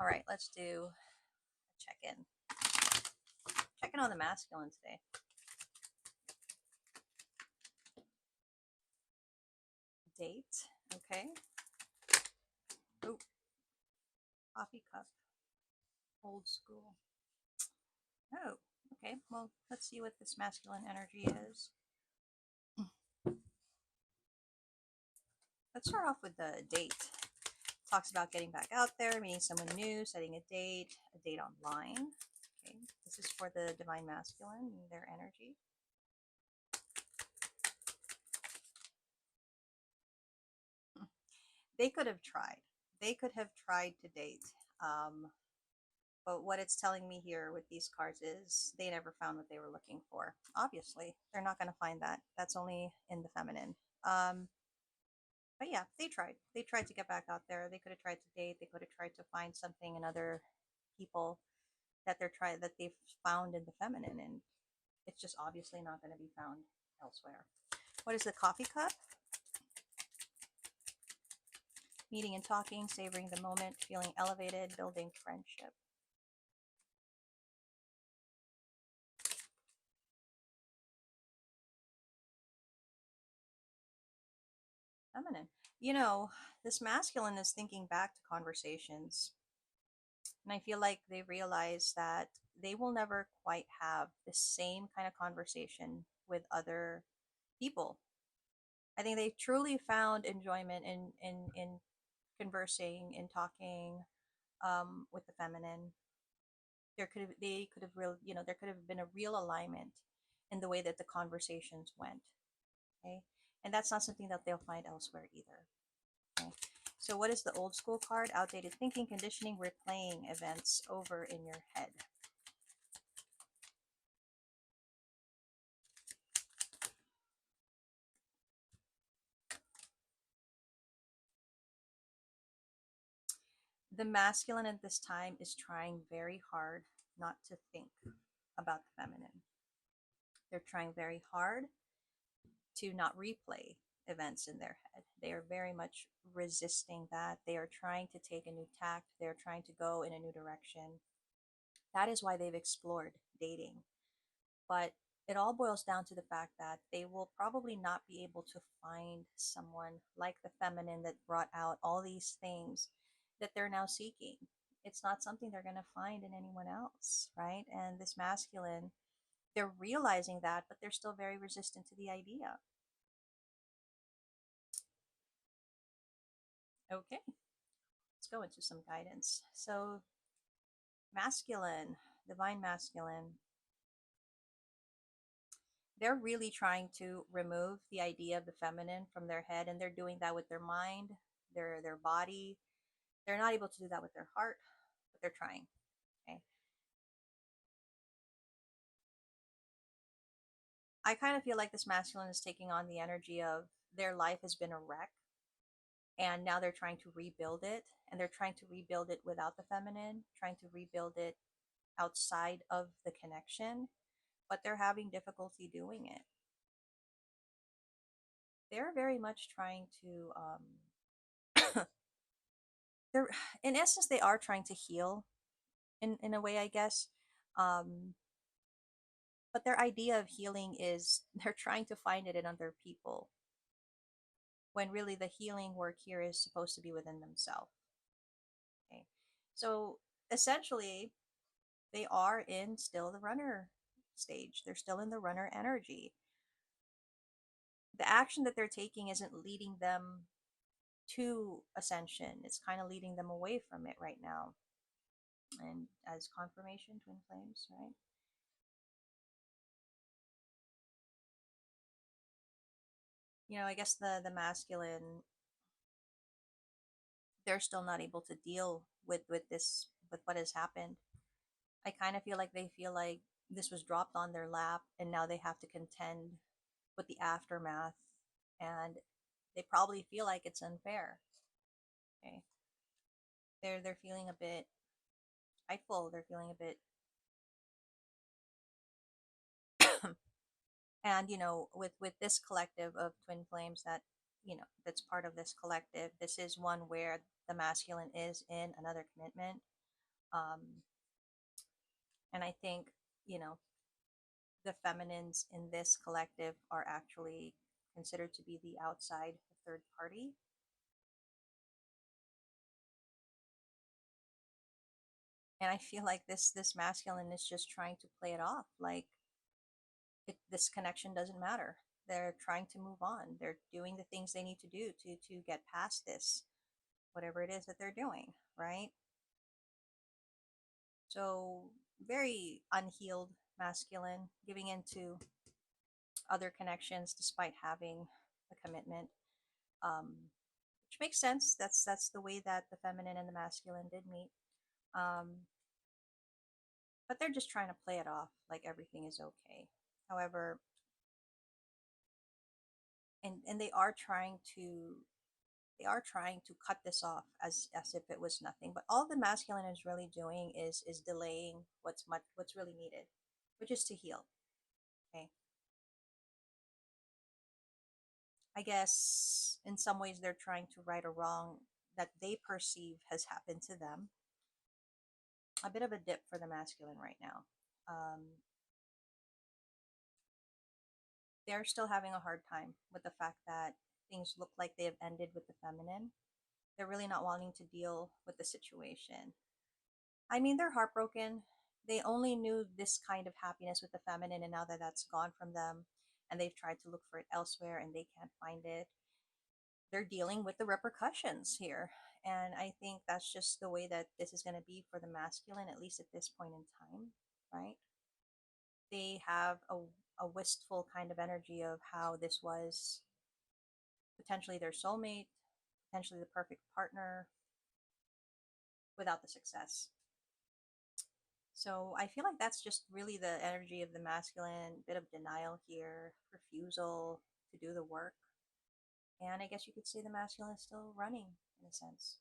All right, let's do a check-in. Checking on the masculine today. Date. Okay. Oh, coffee cup. Old school. Oh, okay. Well, let's see what this masculine energy is. Let's start off with the date. Talks about getting back out there, meeting someone new, setting a date online. Okay, this is for the divine masculine, their energy. They could have tried. They could have tried to date. But what it's telling me here with these cards is they never found what they were looking for. Obviously, they're not going to find that. That's only in the feminine. Um, but yeah, they tried. They tried to get back out there. They could have tried to date. They could have tried to find something in other people that they've found in the feminine, and it's just obviously not going to be found elsewhere. What is the coffee cup? Meeting and talking, savoring the moment, feeling elevated, building friendship. Feminine. You know, this masculine is thinking back to conversations, and I feel like they realize that they will never quite have the same kind of conversation with other people. I think they truly found enjoyment in conversing, in talking with the feminine. They could have real there could have been a real alignment in the way that the conversations went. Okay, and that's not something that they'll find elsewhere either. Okay. So, what is the old school card? Outdated thinking, conditioning, replaying events over in your head. The masculine at this time is trying very hard not to think about the feminine. They're trying very hard to not replay events in their head. They are very much resisting that. They are trying to take a new tact. They're trying to go in a new direction. That is why they've explored dating. But it all boils down to the fact that they will probably not be able to find someone like the feminine that brought out all these things that they're now seeking. It's not something they're going to find in anyone else, right? And this masculine, they're realizing that, but they're still very resistant to the idea. Okay, let's go into some guidance. So, masculine, divine masculine, they're really trying to remove the idea of the feminine from their head, and they're doing that with their mind, their body. They're not able to do that with their heart, but they're trying. Okay, I kind of feel like this masculine is taking on the energy of their life has been a wreck, and now they're trying to rebuild it, and they're trying to rebuild it without the feminine, trying to rebuild it outside of the connection, but they're having difficulty doing it. They're very much trying to they're in essence they are trying to heal in a way, I guess. um but their idea of healing is they're trying to find it in other people, when really the healing work here is supposed to be within themselves. Okay, so essentially they are in still the runner stage, they're still in the runner energy. The action that they're taking isn't leading them to ascension, it's kind of leading them away from it right now. And as confirmation, twin flames, right? I guess the masculine, they're still not able to deal with this, with what has happened. I kind of feel like they feel like this was dropped on their lap, and now they have to contend with the aftermath, and they probably feel like it's unfair. Okay, they're feeling a bit spiteful. They're feeling a bit, and with this collective of twin flames that that's part of this collective. This is one where the masculine is in another commitment. Um, and I think, you know, the feminines in this collective are actually considered to be the outside third party. And I feel like this masculine is just trying to play it off like this connection doesn't matter. They're trying to move on. They're doing the things they need to do to get past this, whatever it is that they're doing, right? So very unhealed masculine, giving into other connections despite having a commitment, um, which makes sense. That's the way that the feminine and the masculine did meet. Um, but they're just trying to play it off like everything is okay. However, and they are trying to cut this off as if it was nothing. But all the masculine is really doing is delaying what's really needed, which is to heal. Okay. I guess in some ways they're trying to right a wrong that they perceive has happened to them. A bit of a dip for the masculine right now. Um, they're still having a hard time with the fact that things look like they have ended with the feminine. They're really not wanting to deal with the situation. I mean, they're heartbroken. They only knew this kind of happiness with the feminine, and now that that's gone from them, and they've tried to look for it elsewhere and they can't find it, they're dealing with the repercussions here. And I think that's just the way that this is going to be for the masculine, at least at this point in time, right? They have a wistful kind of energy of how this was potentially their soulmate, potentially the perfect partner without the success. So I feel like that's just really the energy of the masculine, bit of denial here, refusal to do the work. And I guess you could say the masculine is still running in a sense.